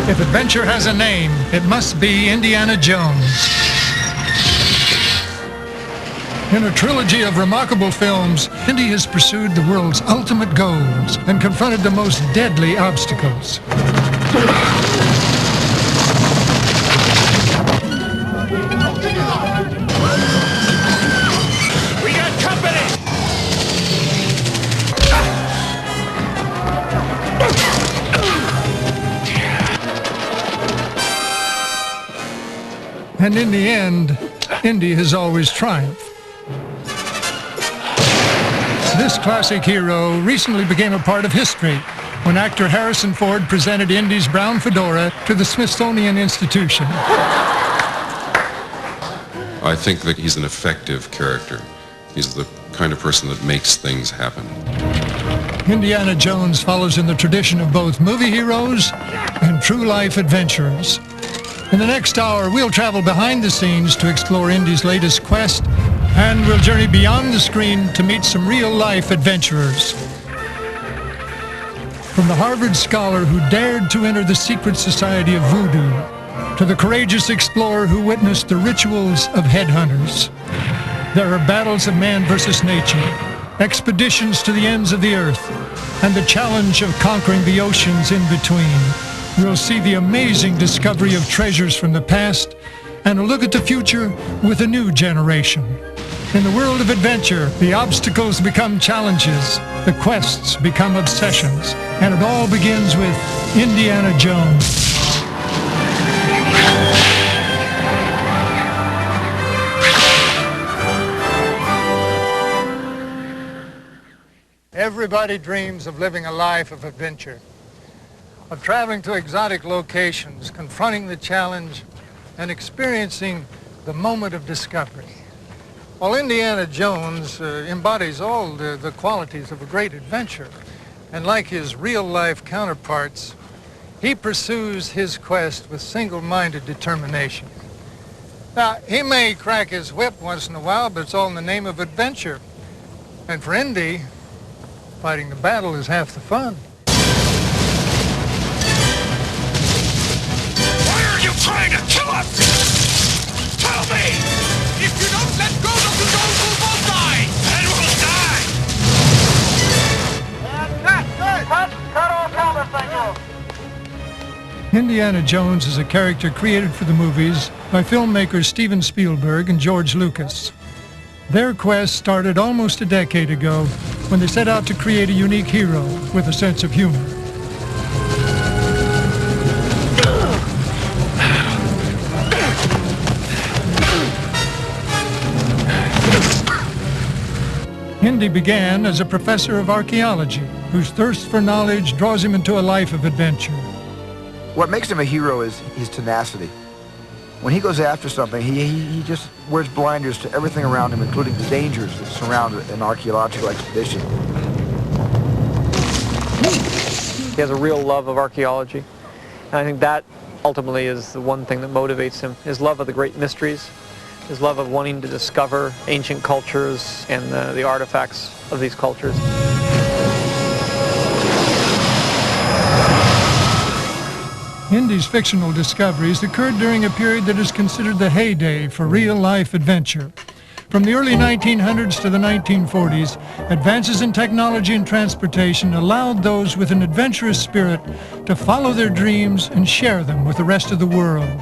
If adventure has a name, it must be Indiana Jones. In a trilogy of remarkable films, Indy has pursued the world's ultimate goals and confronted the most deadly obstacles. We got company! And in the end, Indy has always triumphed. This classic hero recently became a part of history when actor Harrison Ford presented Indy's brown fedora to the Smithsonian Institution. I think that he's an effective character. He's the kind of person that makes things happen. Indiana Jones follows in the tradition of both movie heroes and true-life adventurers. In the next hour, we'll travel behind the scenes to explore Indy's latest quest, and we'll journey beyond the screen to meet some real-life adventurers. From the Harvard scholar who dared to enter the secret society of voodoo, to the courageous explorer who witnessed the rituals of headhunters. There are battles of man versus nature, expeditions to the ends of the earth, and the challenge of conquering the oceans in between. We'll see the amazing discovery of treasures from the past and a look at the future with a new generation. In the world of adventure, the obstacles become challenges, the quests become obsessions, and it all begins with Indiana Jones. Everybody dreams of living a life of adventure, of traveling to exotic locations, confronting the challenge, and experiencing the moment of discovery. Well, Indiana Jones embodies all the qualities of a great adventurer, and like his real-life counterparts, he pursues his quest with single-minded determination. Now, he may crack his whip once in a while, but it's all in the name of adventure. And for Indy, fighting the battle is half the fun. Why are you trying to kill us? Tell me! If you don't let go of the Jones, we'll both die! And we'll die! Cut all camera signals! Indiana Jones is a character created for the movies by filmmakers Steven Spielberg and George Lucas. Their quest started almost a decade ago when they set out to create a unique hero with a sense of humor. Indy began as a professor of archaeology, whose thirst for knowledge draws him into a life of adventure. What makes him a hero is his tenacity. When he goes after something, he just wears blinders to everything around him, including the dangers that surround an archaeological expedition. He has a real love of archaeology, and I think that ultimately is the one thing that motivates him. His love of the great mysteries, his love of wanting to discover ancient cultures and the artifacts of these cultures. Indy's fictional discoveries occurred during a period that is considered the heyday for real-life adventure. From the early 1900s to the 1940s, advances in technology and transportation allowed those with an adventurous spirit to follow their dreams and share them with the rest of the world.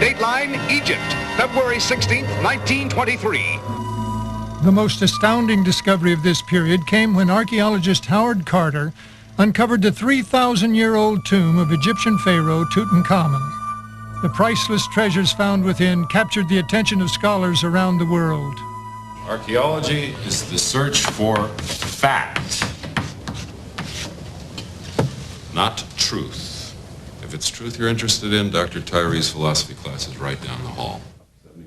Dateline, Egypt, February 16th, 1923. The most astounding discovery of this period came when archaeologist Howard Carter uncovered the 3,000-year-old tomb of Egyptian pharaoh Tutankhamun. The priceless treasures found within captured the attention of scholars around the world. Archaeology is the search for fact, not truth. If it's truth you're interested in, Dr. Tyree's philosophy class is right down the hall.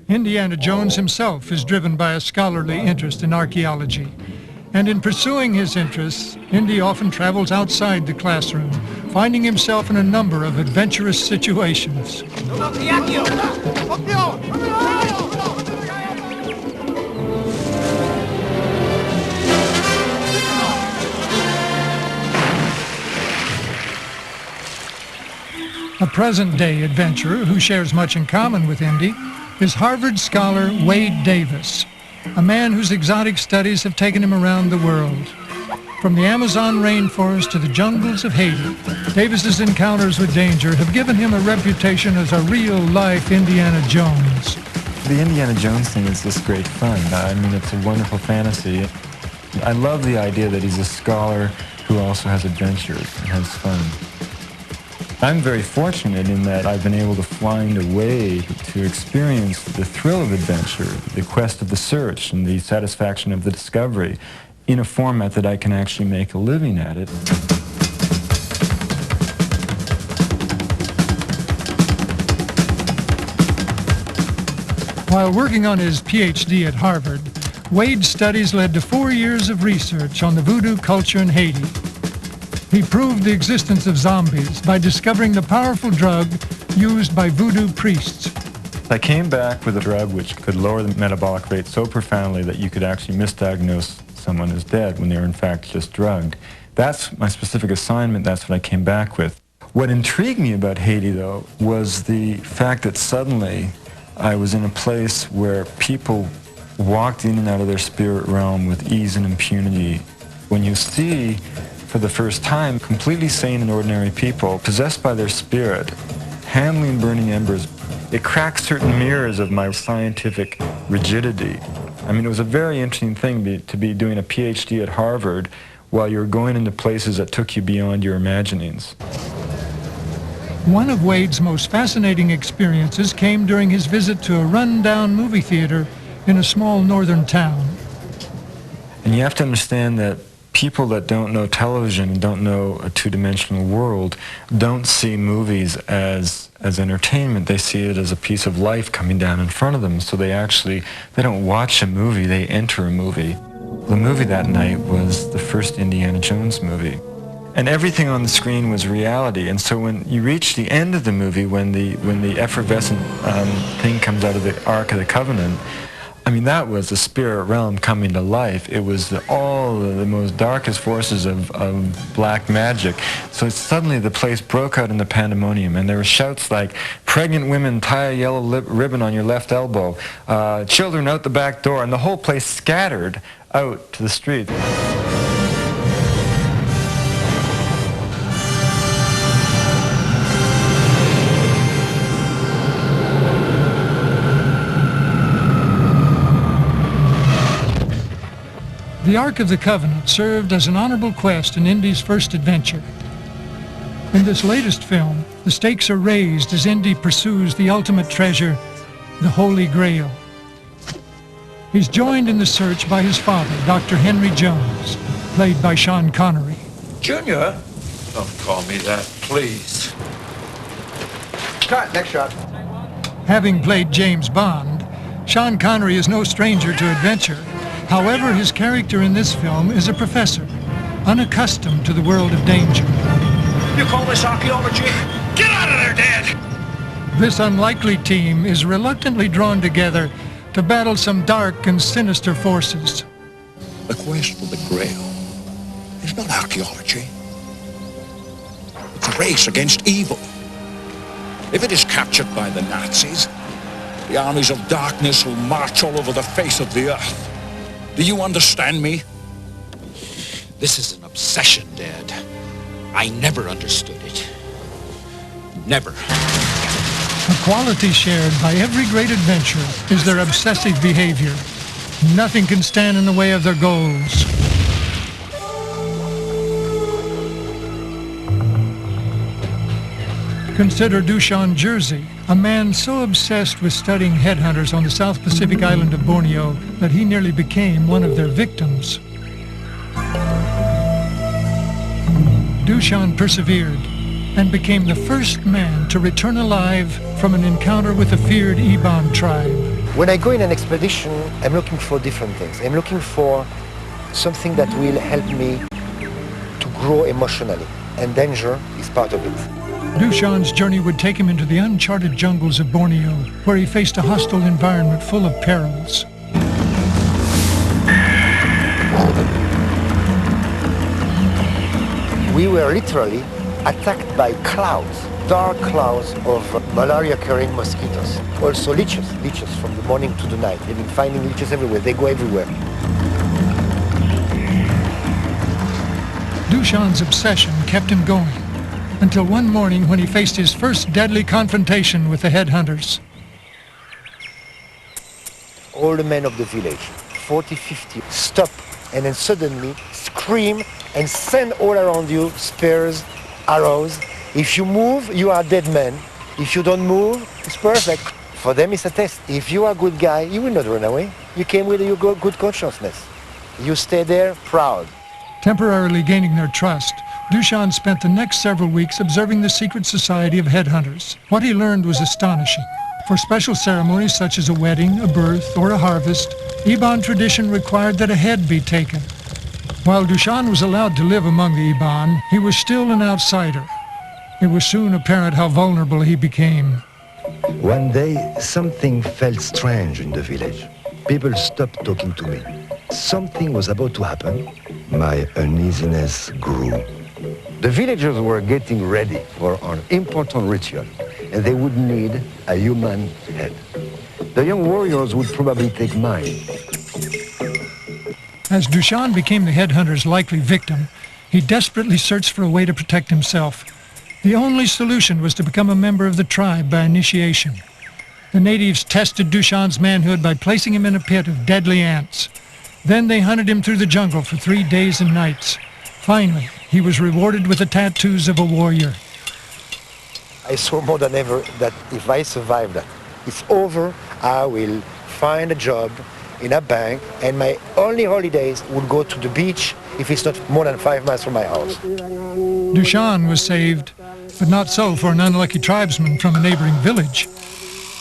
Indiana Jones himself is driven by a scholarly interest in archaeology. And in pursuing his interests, Indy often travels outside the classroom, finding himself in a number of adventurous situations. A present-day adventurer who shares much in common with Indy is Harvard scholar Wade Davis, a man whose exotic studies have taken him around the world. From the Amazon rainforest to the jungles of Haiti, Davis's encounters with danger have given him a reputation as a real-life Indiana Jones. The Indiana Jones thing is just great fun. I mean, it's a wonderful fantasy. I love the idea that he's a scholar who also has adventures and has fun. I'm very fortunate in that I've been able to find a way to experience the thrill of adventure, the quest of the search, and the satisfaction of the discovery in a format that I can actually make a living at it. While working on his PhD at Harvard, Wade's studies led to 4 years of research on the voodoo culture in Haiti. He proved the existence of zombies by discovering the powerful drug used by voodoo priests. I came back with a drug which could lower the metabolic rate so profoundly that you could actually misdiagnose someone as dead when they were in fact just drugged. That's my specific assignment. That's what I came back with. What intrigued me about Haiti, though, was the fact that suddenly I was in a place where people walked in and out of their spirit realm with ease and impunity. When you see, for the first time, completely sane and ordinary people, possessed by their spirit, handling burning embers, it cracks certain mirrors of my scientific rigidity. I mean, it was a very interesting thing to be doing a PhD at Harvard while you were going into places that took you beyond your imaginings. One of Wade's most fascinating experiences came during his visit to a run-down movie theater in a small northern town. And you have to understand that people that don't know television and don't know a two-dimensional world don't see movies as entertainment. They see it as a piece of life coming down in front of them. So they don't watch a movie, they enter a movie. The movie that night was the first Indiana Jones movie. And everything on the screen was reality. And so when you reach the end of the movie, when the effervescent thing comes out of the Ark of the Covenant, I mean, that was the spirit realm coming to life. It was all the most darkest forces of black magic. So suddenly the place broke out into pandemonium, and there were shouts like, "Pregnant women, tie a yellow ribbon on your left elbow, children out the back door," and the whole place scattered out to the street. The Ark of the Covenant served as an honorable quest in Indy's first adventure. In this latest film, the stakes are raised as Indy pursues the ultimate treasure, the Holy Grail. He's joined in the search by his father, Dr. Henry Jones, played by Sean Connery. Junior? Don't call me that, please. Cut, next shot. Having played James Bond, Sean Connery is no stranger to adventure. However, his character in this film is a professor, unaccustomed to the world of danger. You call this archaeology? Get out of there, Dad! This unlikely team is reluctantly drawn together to battle some dark and sinister forces. The quest for the Grail is not archaeology. It's a race against evil. If it is captured by the Nazis, the armies of darkness will march all over the face of the earth. Do you understand me? This is an obsession, Dad. I never understood it. Never. A quality shared by every great adventurer is their obsessive behavior. Nothing can stand in the way of their goals. Consider Dushan Jersey, a man so obsessed with studying headhunters on the South Pacific island of Borneo that he nearly became one of their victims. Dushan persevered and became the first man to return alive from an encounter with the feared Iban tribe. When I go in an expedition, I'm looking for different things. I'm looking for something that will help me to grow emotionally, and danger is part of it. Dushan's journey would take him into the uncharted jungles of Borneo, where he faced a hostile environment full of perils. We were literally attacked by clouds. dark clouds of malaria-carrying mosquitoes. Also leeches from the morning to the night. They've been finding leeches everywhere. They go everywhere. Duchamp's obsession kept him going until one morning when he faced his first deadly confrontation with the headhunters. All the men of the village, 40, 50, stop and then suddenly scream and send all around you spears, arrows. If you move, you are a dead man. If you don't move, it's perfect. For them, it's a test. If you are a good guy, you will not run away. You came with your good consciousness. You stay there proud. Temporarily gaining their trust, Duchamp spent the next several weeks observing the secret society of headhunters. What he learned was astonishing. For special ceremonies such as a wedding, a birth, or a harvest, Iban tradition required that a head be taken. While Duchamp was allowed to live among the Iban, he was still an outsider. It was soon apparent how vulnerable he became. One day, something felt strange in the village. People stopped talking to me. Something was about to happen. My uneasiness grew. The villagers were getting ready for an important ritual, and they would need a human head. The young warriors would probably take mine. As Duchamp became the headhunter's likely victim, he desperately searched for a way to protect himself. The only solution was to become a member of the tribe by initiation. The natives tested Duchamp's manhood by placing him in a pit of deadly ants. Then they hunted him through the jungle for 3 days and nights. Finally, he was rewarded with the tattoos of a warrior. I saw more than ever that if I survive that, it's over, I will find a job in a bank, and my only holidays would go to the beach if it's not more than 5 miles from my house. Duchamp was saved, but not so for an unlucky tribesman from a neighboring village.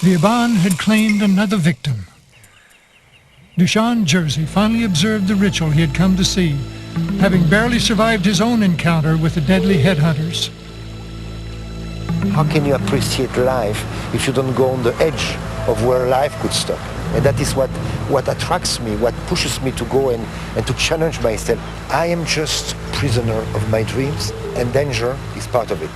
The Iban had claimed another victim. Duchamp, Jersey, finally observed the ritual he had come to see, having barely survived his own encounter with the deadly headhunters. How can you appreciate life if you don't go on the edge of where life could stop? And that is what attracts me, what pushes me to go and to challenge myself. I am just prisoner of my dreams, and danger is part of it.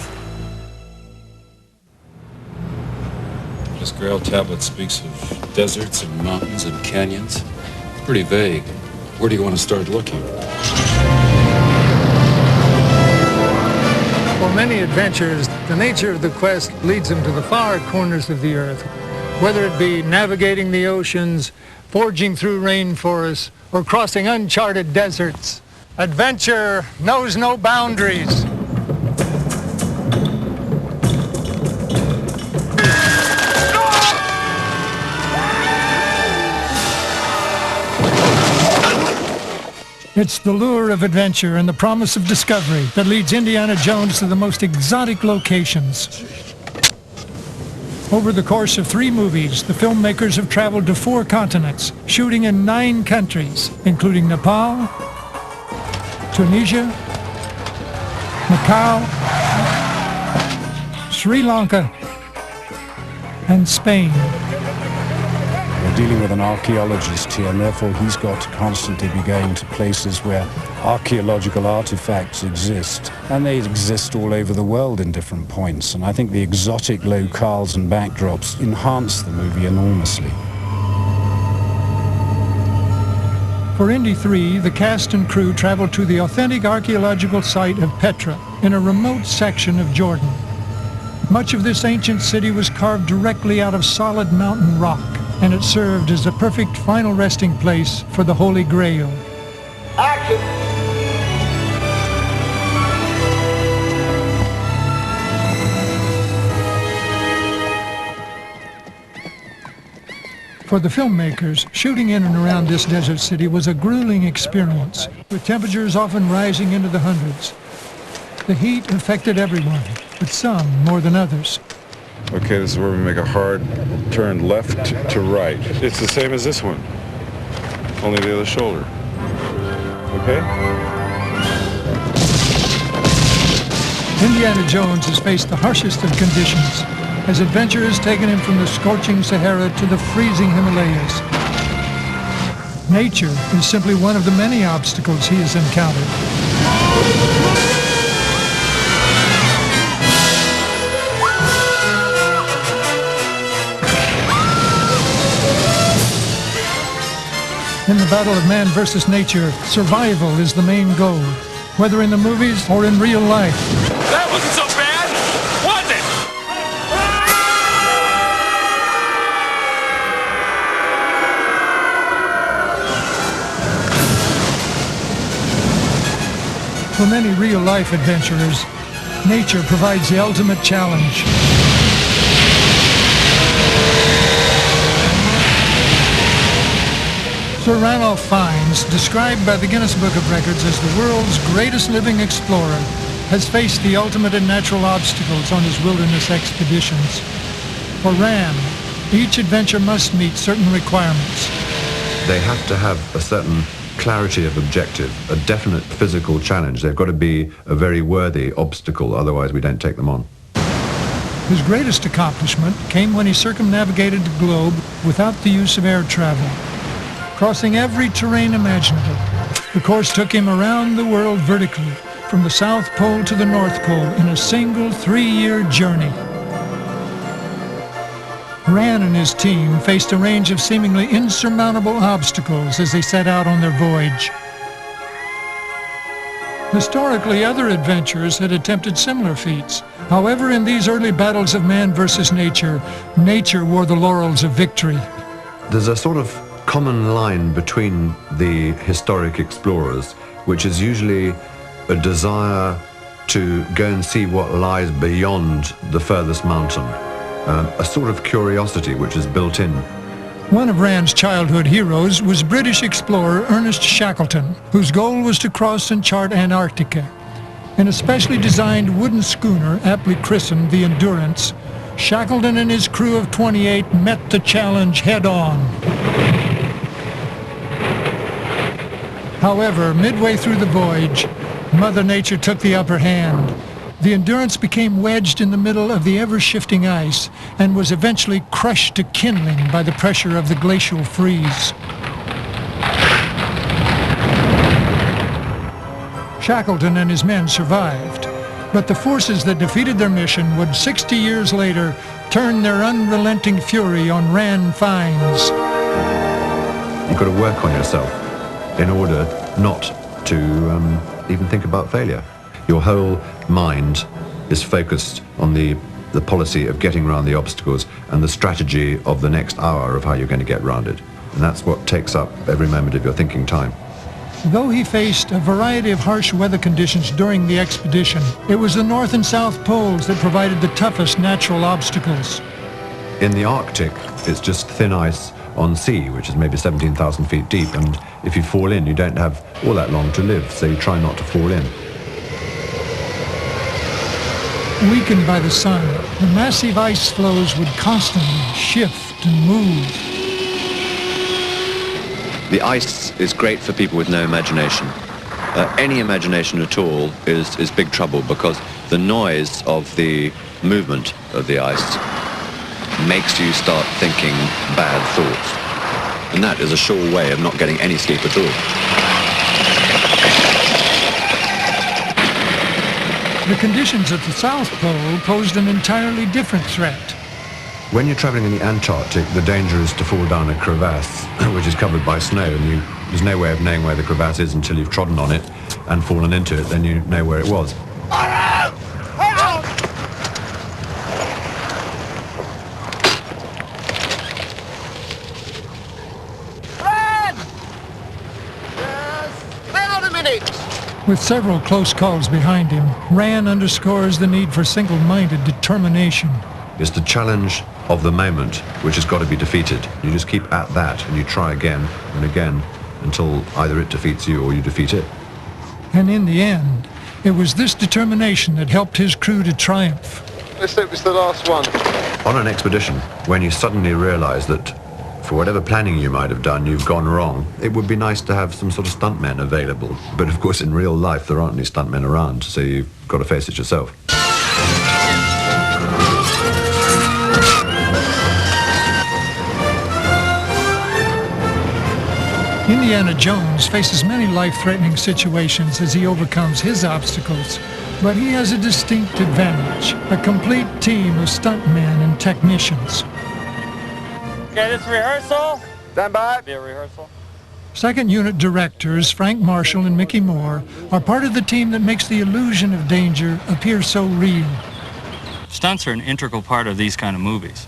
This Grail tablet speaks of deserts and mountains and canyons. Pretty vague. Where do you want to start looking? For many adventurers, the nature of the quest leads them to the far corners of the earth. Whether it be navigating the oceans, forging through rainforests, or crossing uncharted deserts, adventure knows no boundaries. It's the lure of adventure and the promise of discovery that leads Indiana Jones to the most exotic locations. Over the course of 3 movies, the filmmakers have traveled to 4 continents, shooting in 9 countries, including Nepal, Tunisia, Macau, Sri Lanka, and Spain. We're dealing with an archaeologist here, and therefore he's got to constantly be going to places where archaeological artifacts exist. And they exist all over the world in different points. And I think the exotic locales and backdrops enhance the movie enormously. For Indy 3, the cast and crew traveled to the authentic archaeological site of Petra in a remote section of Jordan. Much of this ancient city was carved directly out of solid mountain rock, and it served as the perfect final resting place for the Holy Grail. Action! For the filmmakers, shooting in and around this desert city was a grueling experience, with temperatures often rising into the hundreds. The heat affected everyone, but some more than others. Okay, this is where we make a hard turn left to right. It's the same as this one, only the other shoulder. Okay? Indiana Jones has faced the harshest of conditions, as adventure has taken him from the scorching Sahara to the freezing Himalayas. Nature is simply one of the many obstacles he has encountered. In the battle of man versus nature, survival is the main goal, whether in the movies or in real life. That wasn't so bad, was it? For many real-life adventurers, nature provides the ultimate challenge. Sir Ranulph Fiennes, described by the Guinness Book of Records as the world's greatest living explorer, has faced the ultimate and natural obstacles on his wilderness expeditions. For Ran, each adventure must meet certain requirements. They have to have a certain clarity of objective, a definite physical challenge. They've got to be a very worthy obstacle, otherwise we don't take them on. His greatest accomplishment came when he circumnavigated the globe without the use of air travel. Crossing every terrain imaginable, the course took him around the world vertically, from the South Pole to the North Pole in a single 3-year journey. Ran and his team faced a range of seemingly insurmountable obstacles as they set out on their voyage. Historically, other adventurers had attempted similar feats. However, in these early battles of man versus nature, nature wore the laurels of victory. There's a sort of common line between the historic explorers, which is usually a desire to go and see what lies beyond the furthest mountain, a sort of curiosity which is built in. One of Rand's childhood heroes was British explorer Ernest Shackleton, whose goal was to cross and chart Antarctica. In a specially designed wooden schooner, aptly christened the Endurance, Shackleton and his crew of 28 met the challenge head-on. However, midway through the voyage, Mother Nature took the upper hand. The Endurance became wedged in the middle of the ever-shifting ice and was eventually crushed to kindling by the pressure of the glacial freeze. Shackleton and his men survived, but the forces that defeated their mission would 60 years later turn their unrelenting fury on Ran Fiennes. You've got to work on yourself in order not to even think about failure. Your whole mind is focused on the policy of getting around the obstacles and the strategy of the next hour of how you're going to get around it. And that's what takes up every moment of your thinking time. Though he faced a variety of harsh weather conditions during the expedition, it was the North and South Poles that provided the toughest natural obstacles. In the Arctic, it's just thin ice on sea, which is maybe 17,000 feet deep, and if you fall in, you don't have all that long to live, so you try not to fall in. Weakened by the sun, the massive ice floes would constantly shift and move. The ice is great for people with no imagination. Any imagination at all is big trouble, because the noise of the movement of the ice makes you start thinking bad thoughts. And that is a sure way of not getting any sleep at all. The conditions at the South Pole posed an entirely different threat. When you're traveling in the Antarctic, the danger is to fall down a crevasse, which is covered by snow, and there's no way of knowing where the crevasse is until you've trodden on it and fallen into it, then you know where it was. With several close calls behind him, Ran underscores the need for single-minded determination. It's the challenge of the moment which has got to be defeated. You just keep at that and you try again and again until either it defeats you or you defeat it. And in the end, it was this determination that helped his crew to triumph. Let's hope it's the last one. On an expedition, when you suddenly realize that for whatever planning you might have done, you've gone wrong, it would be nice to have some sort of stuntmen available. But of course, in real life, there aren't any stuntmen around, so you've got to face it yourself. Indiana Jones faces many life-threatening situations as he overcomes his obstacles, but he has a distinct advantage, a complete team of stuntmen and technicians. Okay, this rehearsal. Stand by. Be a rehearsal. Second unit directors Frank Marshall and Mickey Moore are part of the team that makes the illusion of danger appear so real. Stunts are an integral part of these kind of movies,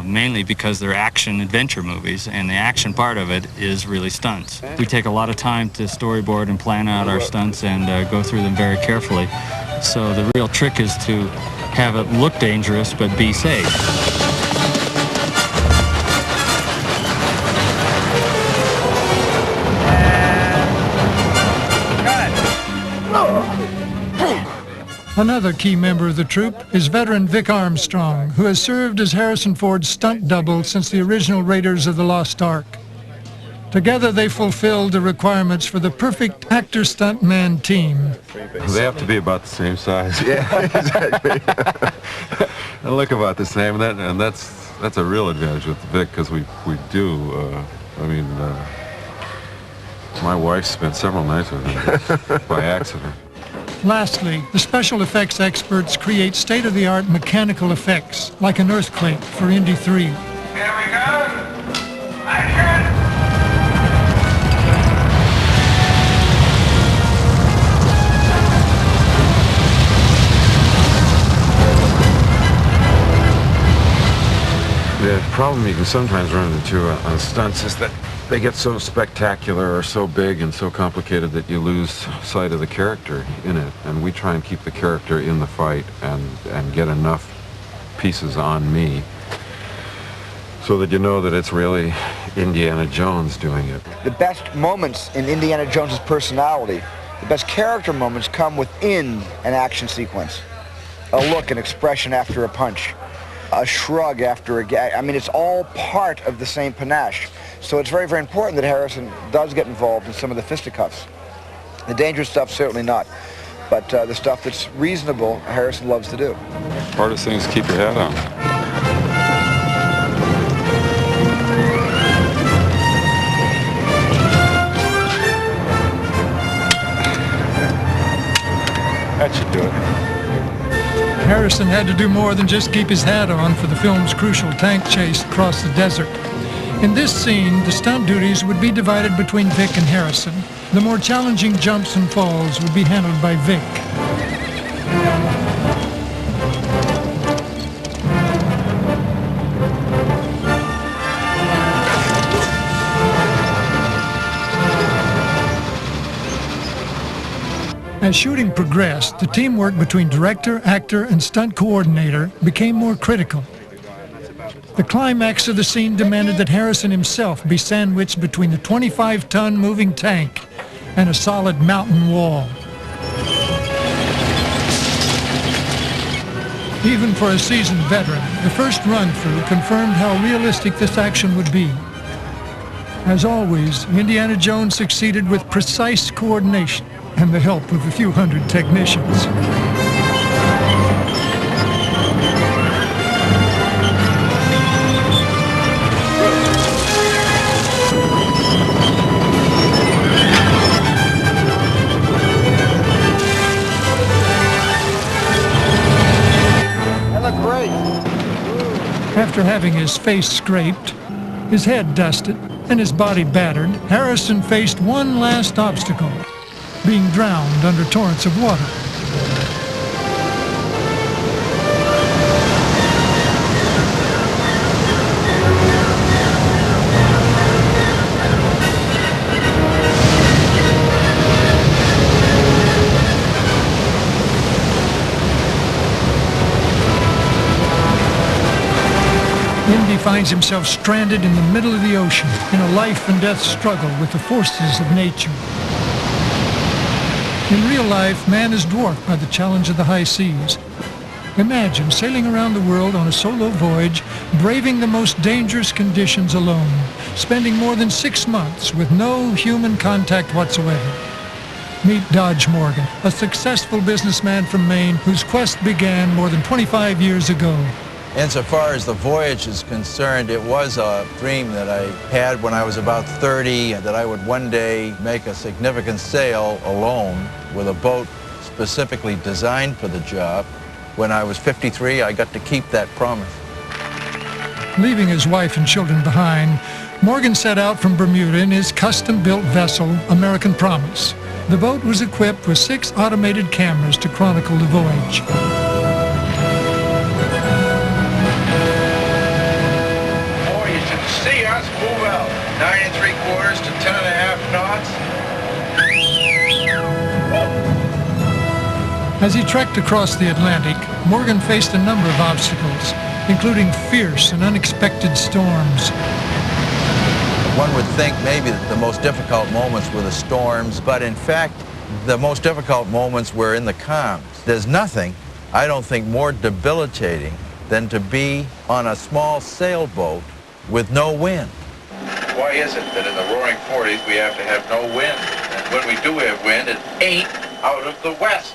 mainly because they're action-adventure movies, and the action part of it is really stunts. We take a lot of time to storyboard and plan out our stunts and go through them very carefully. So the real trick is to have it look dangerous but be safe. Another key member of the troupe is veteran Vic Armstrong, who has served as Harrison Ford's stunt double since the original Raiders of the Lost Ark. Together they fulfilled the requirements for the perfect actor-stuntman team. They have to be about the same size. Yeah, exactly. And look about the same, and that's a real advantage with Vic, because we do. My wife spent several nights with him by accident. Lastly, the special effects experts create state-of-the-art mechanical effects, like an earthquake for Indy 3. Here we go. Action! The problem you can sometimes run into on stunts is that they get so spectacular or so big and so complicated that you lose sight of the character in it. And we try and keep the character in the fight and get enough pieces on me so that you know that it's really Indiana Jones doing it. The best moments in Indiana Jones's personality, the best character moments come within an action sequence. A look, an expression after a punch, a shrug after a gag. I mean, it's all part of the same panache. So it's very, very important that Harrison does get involved in some of the fisticuffs. The dangerous stuff, certainly not. But the stuff that's reasonable, Harrison loves to do. Hardest thing is keep your head on. That should do it. Harrison had to do more than just keep his hat on for the film's crucial tank chase across the desert. In this scene, the stunt duties would be divided between Vic and Harrison. The more challenging jumps and falls would be handled by Vic. As shooting progressed, the teamwork between director, actor, and stunt coordinator became more critical. The climax of the scene demanded that Harrison himself be sandwiched between the 25-ton moving tank and a solid mountain wall. Even for a seasoned veteran, the first run-through confirmed how realistic this action would be. As always, Indiana Jones succeeded with precise coordination and the help of a few hundred technicians. After having his face scraped, his head dusted, and his body battered, Harrison faced one last obstacle: being drowned under torrents of water. Indy finds himself stranded in the middle of the ocean in a life and death struggle with the forces of nature. In real life, man is dwarfed by the challenge of the high seas. Imagine sailing around the world on a solo voyage, braving the most dangerous conditions alone, spending more than 6 months with no human contact whatsoever. Meet Dodge Morgan, a successful businessman from Maine whose quest began more than 25 years ago. Insofar as the voyage is concerned, it was a dream that I had when I was about 30, that I would one day make a significant sail alone with a boat specifically designed for the job. When I was 53, I got to keep that promise. Leaving his wife and children behind, Morgan set out from Bermuda in his custom-built vessel, American Promise. The boat was equipped with 6 automated cameras to chronicle the voyage. Boy, you should see us move out. 9 3/4 to 10.5 knots. As he trekked across the Atlantic, Morgan faced a number of obstacles, including fierce and unexpected storms. One would think maybe that the most difficult moments were the storms, but in fact, the most difficult moments were in the calms. There's nothing, I don't think, more debilitating than to be on a small sailboat with no wind. Why is it that in the roaring 40s we have to have no wind? And when we do have wind, it ain't out of the west.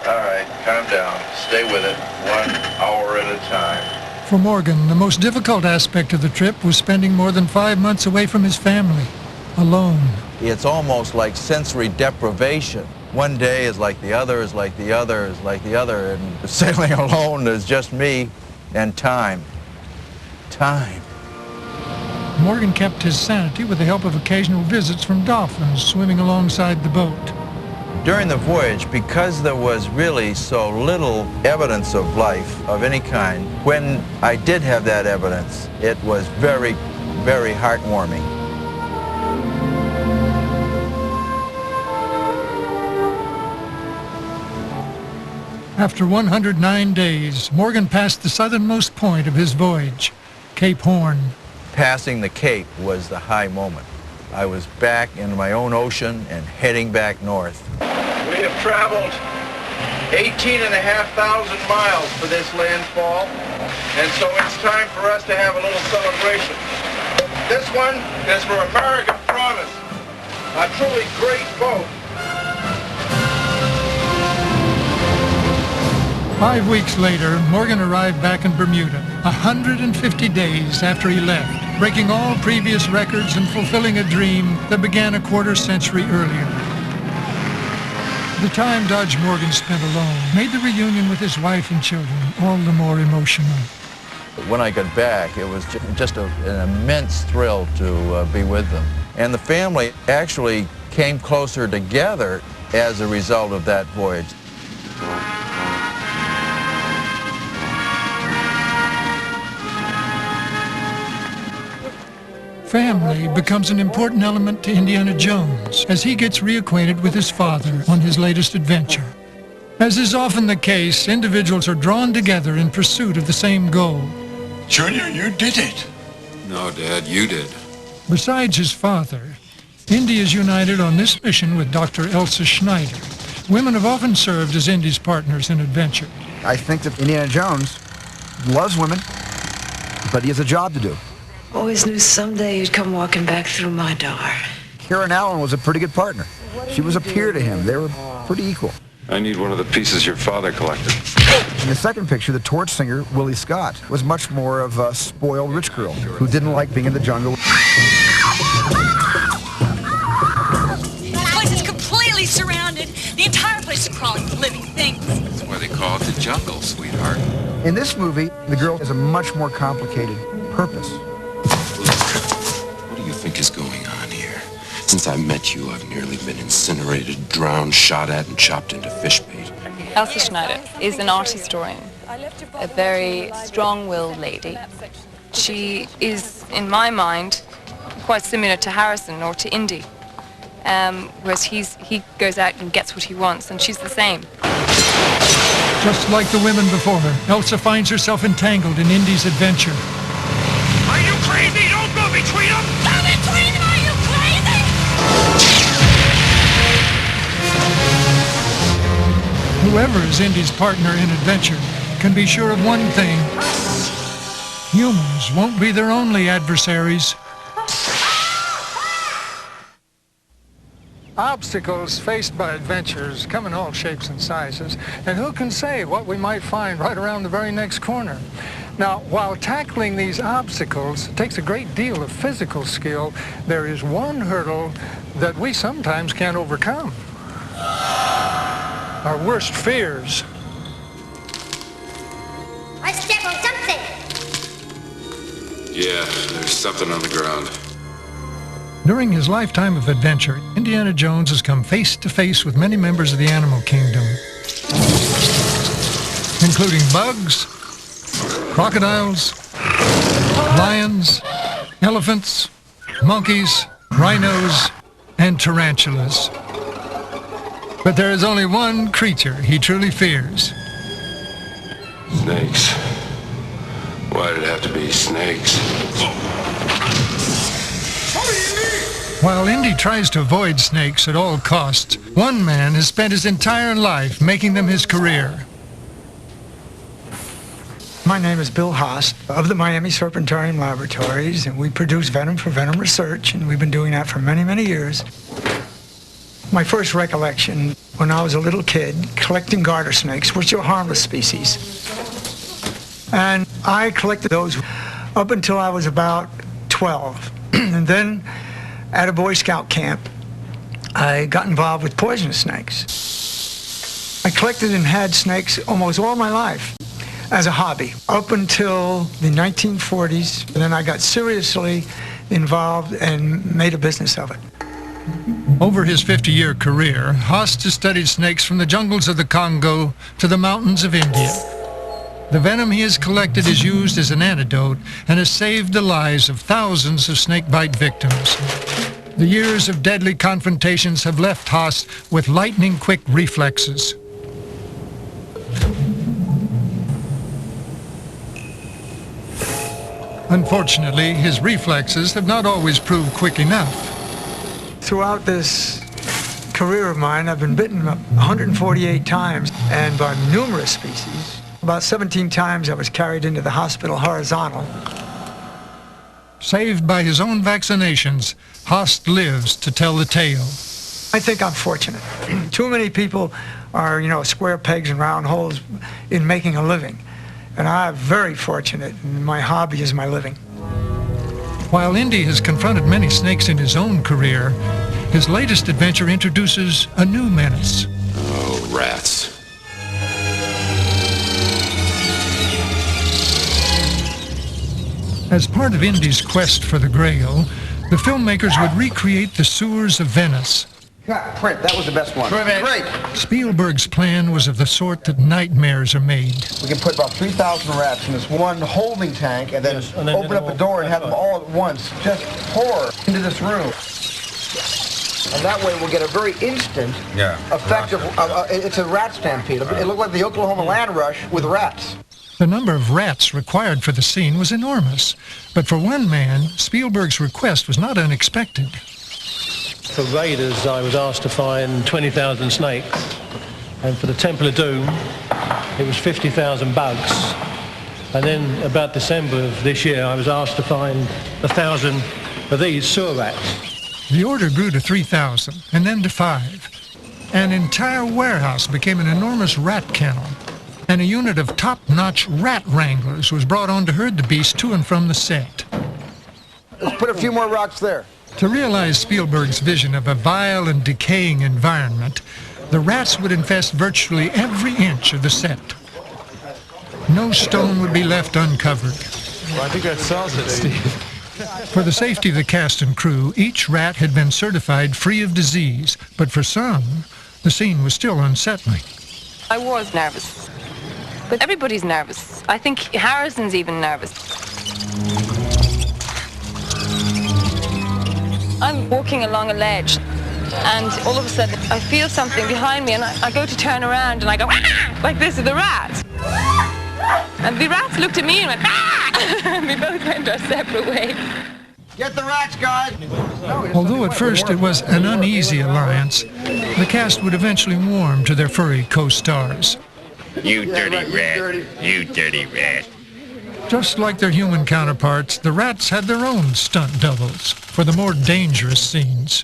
All right, calm down. Stay with it, 1 hour at a time. For Morgan, the most difficult aspect of the trip was spending more than 5 months away from his family, alone. It's almost like sensory deprivation. One day is like the other, is like the other, is like the other, and sailing alone is just me and time. Time. Morgan kept his sanity with the help of occasional visits from dolphins swimming alongside the boat. During the voyage, because there was really so little evidence of life of any kind, when I did have that evidence, it was very, very heartwarming. After 109 days, Morgan passed the southernmost point of his voyage, Cape Horn. Passing the Cape was the high moment. I was back in my own ocean and heading back north. We have traveled 18,500 miles for this landfall, and so it's time for us to have a little celebration. This one is for American Promise, a truly great boat. 5 weeks later, Morgan arrived back in Bermuda, 150 days after he left, breaking all previous records and fulfilling a dream that began a quarter century earlier. The time Dodge Morgan spent alone made the reunion with his wife and children all the more emotional. When I got back, it was just an immense thrill to be with them. And the family actually came closer together as a result of that voyage. Family becomes an important element to Indiana Jones as he gets reacquainted with his father on his latest adventure. As is often the case, individuals are drawn together in pursuit of the same goal. Junior, you did it. No, Dad, you did. Besides his father, Indy is united on this mission with Dr. Elsa Schneider. Women have often served as Indy's partners in adventure. I think that Indiana Jones loves women, but he has a job to do. Always knew someday you'd come walking back through my door. Karen Allen was a pretty good partner. She was a peer to him. They were pretty equal. I need one of the pieces your father collected. In the second picture, the torch singer, Willie Scott, was much more of a spoiled rich girl who didn't like being in the jungle. The place is completely surrounded. The entire place is crawling with living things. That's why they call it the jungle, sweetheart. In this movie, the girl has a much more complicated purpose. What do you think is going on here? Since I met you, I've nearly been incinerated, drowned, shot at, and chopped into fish bait. Elsa Schneider is an art historian, a very strong-willed lady. She is, in my mind, quite similar to Harrison or to Indy, whereas he goes out and gets what he wants, and she's the same. Just like the women before her, Elsa finds herself entangled in Indy's adventure. Are you crazy? Don't go between them! Go between them, are you crazy? Whoever is Indy's partner in adventure can be sure of one thing. Humans won't be their only adversaries. Obstacles faced by adventurers come in all shapes and sizes, and who can say what we might find right around the very next corner? Now, while tackling these obstacles takes a great deal of physical skill, there is one hurdle that we sometimes can't overcome. Our worst fears. I step on something. Yeah, there's something on the ground. During his lifetime of adventure, Indiana Jones has come face to face with many members of the animal kingdom, including bugs, crocodiles, lions, elephants, monkeys, rhinos, and tarantulas. But there is only one creature he truly fears. Snakes. Why did it have to be snakes? While Indy tries to avoid snakes at all costs, one man has spent his entire life making them his career. My name is Bill Haas of the Miami Serpentarium Laboratories, and we produce venom for Venom Research, and we've been doing that for many, many years. My first recollection, when I was a little kid, collecting garter snakes, which are harmless species. And I collected those up until I was about 12. And then at a Boy Scout camp, I got involved with poisonous snakes. I collected and had snakes almost all my life as a hobby, up until the 1940s. And then I got seriously involved and made a business of it. Over his 50-year career, Haas has studied snakes from the jungles of the Congo to the mountains of India. The venom he has collected is used as an antidote and has saved the lives of thousands of snakebite victims. The years of deadly confrontations have left Haas with lightning-quick reflexes. Unfortunately, his reflexes have not always proved quick enough. Throughout this career of mine, I've been bitten 148 times, and by numerous species. About 17 times I was carried into the hospital horizontal. Saved by his own vaccinations, Haas lives to tell the tale. I think I'm fortunate. Too many people are, square pegs and round holes in making a living. And I'm very fortunate, and my hobby is my living. While Indy has confronted many snakes in his own career, his latest adventure introduces a new menace. Oh, rats. As part of Indy's quest for the Grail, the filmmakers would recreate the sewers of Venice. Print, that was the best one. Great. Spielberg's plan was of the sort that nightmares are made. We can put about 3,000 rats in this one holding tank and then, open up a door and have them all at once just pour into this room. And that way we'll get a very instant effect of, it's a rat stampede. It looked like the Oklahoma land rush with rats. The number of rats required for the scene was enormous. But for one man, Spielberg's request was not unexpected. For Raiders, I was asked to find 20,000 snakes. And for the Temple of Doom, it was 50,000 bugs. And then about December of this year, I was asked to find 1,000 of these sewer rats. The order grew to 3,000 and then to 5. An entire warehouse became an enormous rat kennel, and a unit of top-notch rat wranglers was brought on to herd the beasts to and from the set. Let's put a few more rocks there. To realize Spielberg's vision of a vile and decaying environment, the rats would infest virtually every inch of the set. No stone would be left uncovered. Well, I think that solves it, Steve. For the safety of the cast and crew, each rat had been certified free of disease, but for some, the scene was still unsettling. I was nervous, but everybody's nervous. I think Harrison's even nervous. I'm walking along a ledge, and all of a sudden I feel something behind me, and I go to turn around, and I go, ah! Like this, with the rat. And the rats looked at me and went, ah! And we both went our separate ways. Get the rats, guys! Although at first it was an uneasy alliance, the cast would eventually warm to their furry co-stars. You dirty rat. You dirty rat. Just like their human counterparts, the rats had their own stunt doubles for the more dangerous scenes.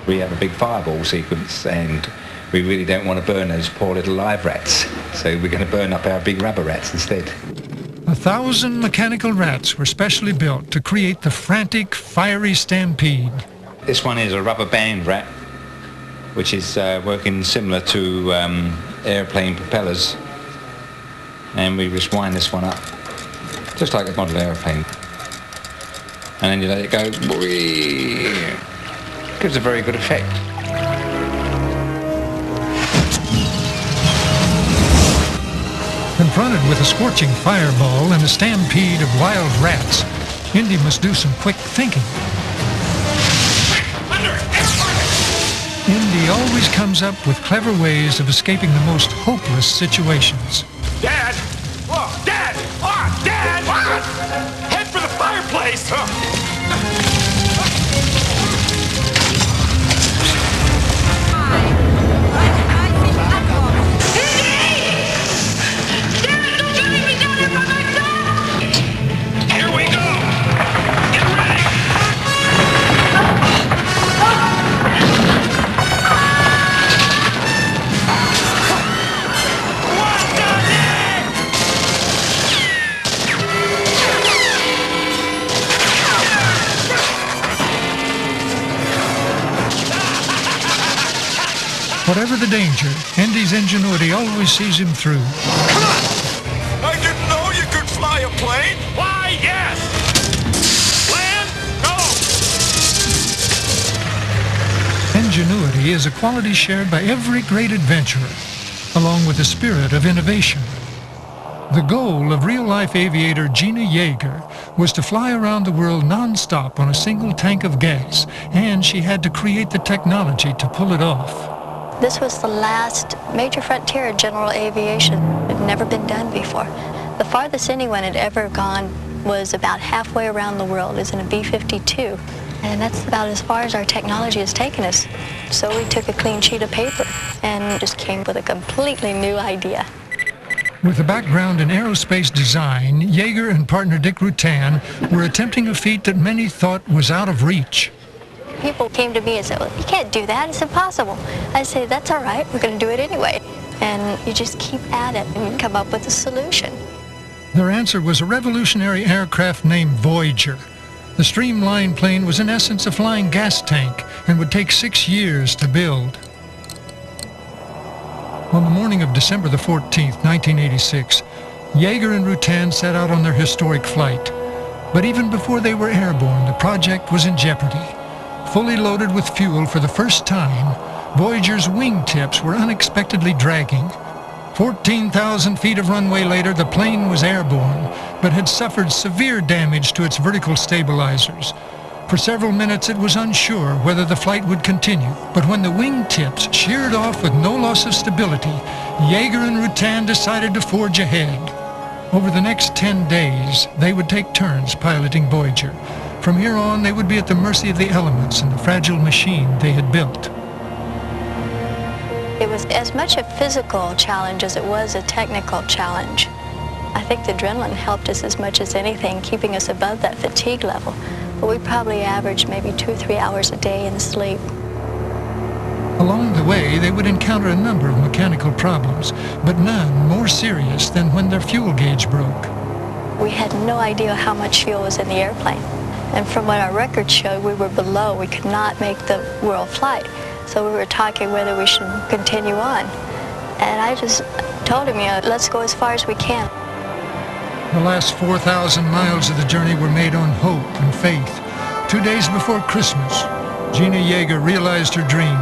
We have a big fireball sequence, and we really don't want to burn those poor little live rats, so we're going to burn up our big rubber rats instead. 1,000 mechanical rats were specially built to create the frantic, fiery stampede. This one is a rubber band rat, which is working similar to airplane propellers. And we just wind this one up just like a model airplane. And then you let it go, whee! Gives a very good effect. Confronted with a scorching fireball and a stampede of wild rats, Indy must do some quick thinking. Indy always comes up with clever ways of escaping the most hopeless situations. Dad! Oh, Dad! Oh, Dad! Ah! Head for the fireplace! Here we go! Get ready! Whatever the danger, Indy's ingenuity always sees him through. Come on! I didn't know you could fly a plane! Why, yes! Land, go! Ingenuity is a quality shared by every great adventurer, along with the spirit of innovation. The goal of real-life aviator Gina Yeager was to fly around the world non-stop on a single tank of gas, and she had to create the technology to pull it off. This was the last major frontier in general aviation. It had never been done before. The farthest anyone had ever gone was about halfway around the world, is in a B-52. And that's about as far as our technology has taken us. So we took a clean sheet of paper and just came with a completely new idea. With a background in aerospace design, Yeager and partner Dick Rutan were attempting a feat that many thought was out of reach. People came to me and said, well, you can't do that, it's impossible. I say, that's all right, we're going to do it anyway. And you just keep at it and come up with a solution. Their answer was a revolutionary aircraft named Voyager. The streamlined plane was in essence a flying gas tank and would take 6 years to build. On the morning of December the 14th, 1986, Yeager and Rutan set out on their historic flight. But even before they were airborne, the project was in jeopardy. Fully loaded with fuel for the first time, Voyager's wingtips were unexpectedly dragging. 14,000 feet of runway later, the plane was airborne, but had suffered severe damage to its vertical stabilizers. For several minutes, it was unsure whether the flight would continue, but when the wingtips sheared off with no loss of stability, Yeager and Rutan decided to forge ahead. Over the next 10 days, they would take turns piloting Voyager. From here on, they would be at the mercy of the elements and the fragile machine they had built. It was as much a physical challenge as it was a technical challenge. I think the adrenaline helped us as much as anything, keeping us above that fatigue level. But we probably averaged maybe 2 or 3 hours a day in sleep. Along the way, they would encounter a number of mechanical problems, but none more serious than when their fuel gauge broke. We had no idea how much fuel was in the airplane. And from what our records showed, we were below. We could not make the world flight. So we were talking whether we should continue on. And I just told him, let's go as far as we can. The last 4,000 miles of the journey were made on hope and faith. 2 days before Christmas, Gina Yeager realized her dream.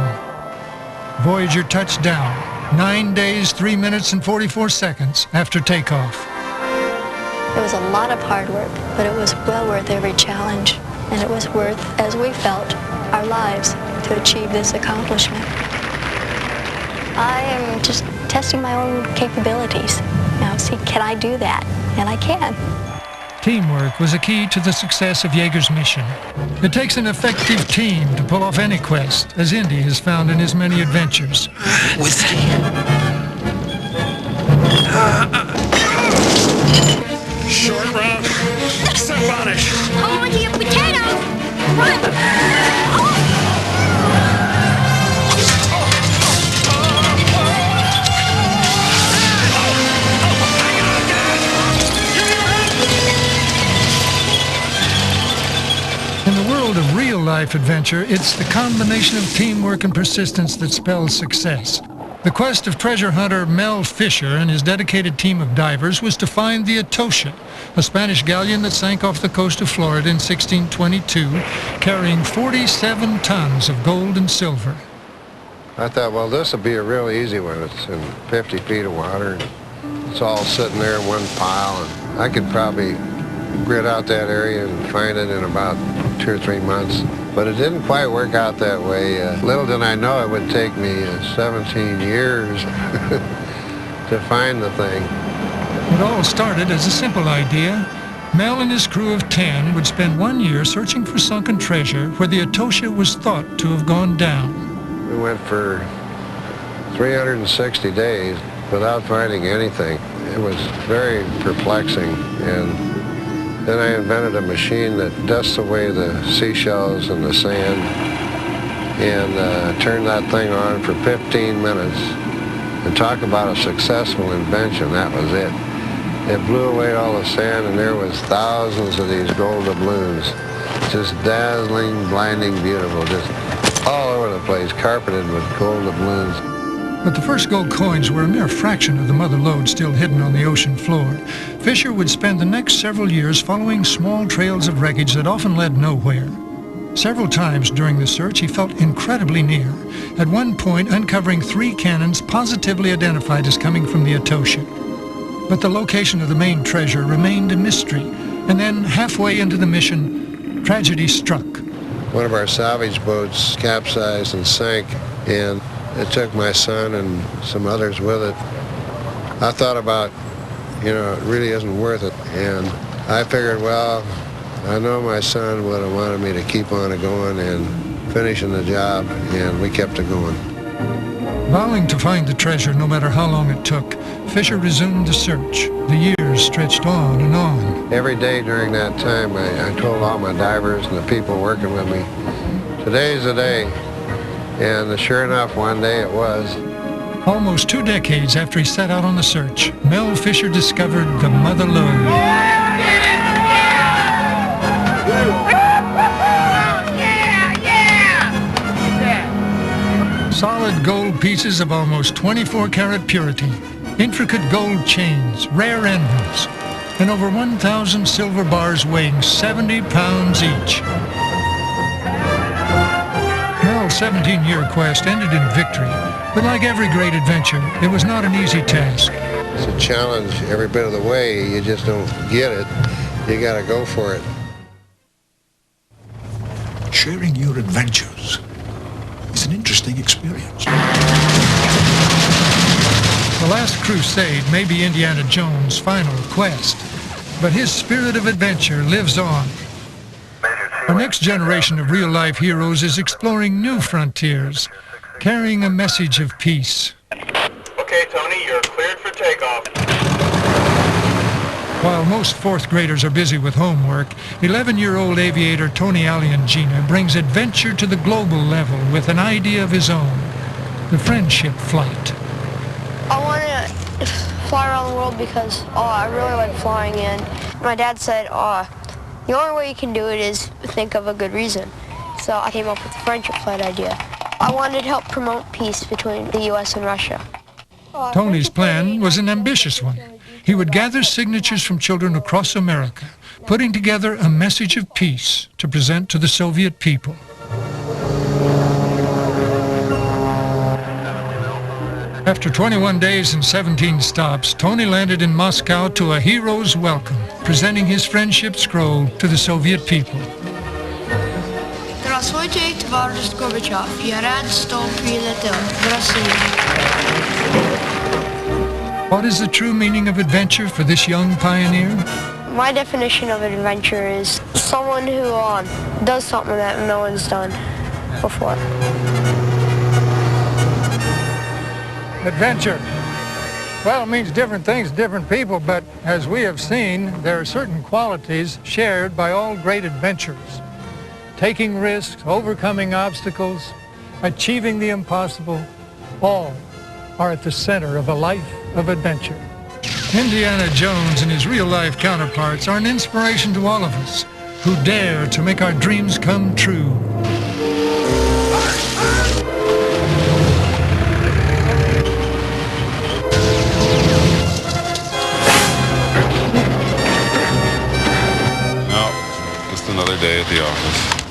Voyager touched down 9 days, 3 minutes, and 44 seconds after takeoff. It was a lot of hard work, but it was well worth every challenge. And it was worth, as we felt, our lives to achieve this accomplishment. I am just testing my own capabilities. See, can I do that? And I can. Teamwork was a key to the success of Yeager's mission. It takes an effective team to pull off any quest, as Indy has found in his many adventures. Whiskey. Short round. Step on it. Hold on to your potato. Run. In the world of real-life adventure, it's the combination of teamwork and persistence that spells success. The quest of treasure hunter Mel Fisher and his dedicated team of divers was to find the Atocha, a Spanish galleon that sank off the coast of Florida in 1622, carrying 47 tons of gold and silver. I thought, well, this would be a real easy one. It's in 50 feet of water. It's all sitting there in one pile, and I could probably grid out that area and find it in about 2 or 3 months. But it didn't quite work out that way. Little did I know it would take me 17 years to find the thing. It all started as a simple idea. Mel and his crew of 10 would spend 1 year searching for sunken treasure where the Atocha was thought to have gone down. We went for 360 days without finding anything. It was very perplexing, and then I invented a machine that dusts away the seashells and the sand, and turned that thing on for 15 minutes. And talk about a successful invention, that was it. It blew away all the sand, and there was thousands of these gold doubloons. Just dazzling, blinding, beautiful, just all over the place, carpeted with gold doubloons. But the first gold coins were a mere fraction of the mother lode still hidden on the ocean floor. Fisher would spend the next several years following small trails of wreckage that often led nowhere. Several times during the search, he felt incredibly near, at one point uncovering 3 cannons positively identified as coming from the Atocha. But the location of the main treasure remained a mystery, and then halfway into the mission, tragedy struck. One of our salvage boats capsized and sank, and it took my son and some others with it. I thought about, it really isn't worth it. And I figured, well, I know my son would have wanted me to keep on going and finishing the job, and we kept it going. Vowing to find the treasure no matter how long it took, Fisher resumed the search. The years stretched on and on. Every day during that time, I told all my divers and the people working with me, today's the day. And sure enough, one day it was. Almost 2 decades after he set out on the search, Mel Fisher discovered the mother lode. Solid gold pieces of almost 24-karat purity, intricate gold chains, rare emeralds, and over 1,000 silver bars weighing 70 pounds each. Mel's 17-year quest ended in victory, but like every great adventure, it was not an easy task. It's a challenge every bit of the way. You just don't get it. You got to go for it. Sharing your adventures is an interesting experience. The Last Crusade may be Indiana Jones' final quest, but his spirit of adventure lives on. Our next generation of real-life heroes is exploring new frontiers, carrying a message of peace. Okay, Tony, you're cleared for takeoff. While most 4th graders are busy with homework, 11-year-old aviator Tony Aliangina brings adventure to the global level with an idea of his own, the friendship flight. I want to fly around the world because I really like flying, and my dad said, the only way you can do it is think of a good reason. So I came up with the friendship flight idea. I wanted to help promote peace between the U.S. and Russia. Tony's plan was an ambitious one. He would gather signatures from children across America, putting together a message of peace to present to the Soviet people. After 21 days and 17 stops, Tony landed in Moscow to a hero's welcome, presenting his friendship scroll to the Soviet people. Здравствуйте, товарищ Горбачев. Я рад, что прилетел в Россию. What is the true meaning of adventure for this young pioneer? My definition of an adventure is someone who does something that no one's done before. Adventure. Well, it means different things to different people, but as we have seen, there are certain qualities shared by all great adventurers. Taking risks, overcoming obstacles, achieving the impossible, all are at the center of a life of adventure. Indiana Jones and his real-life counterparts are an inspiration to all of us who dare to make our dreams come true. day at the office.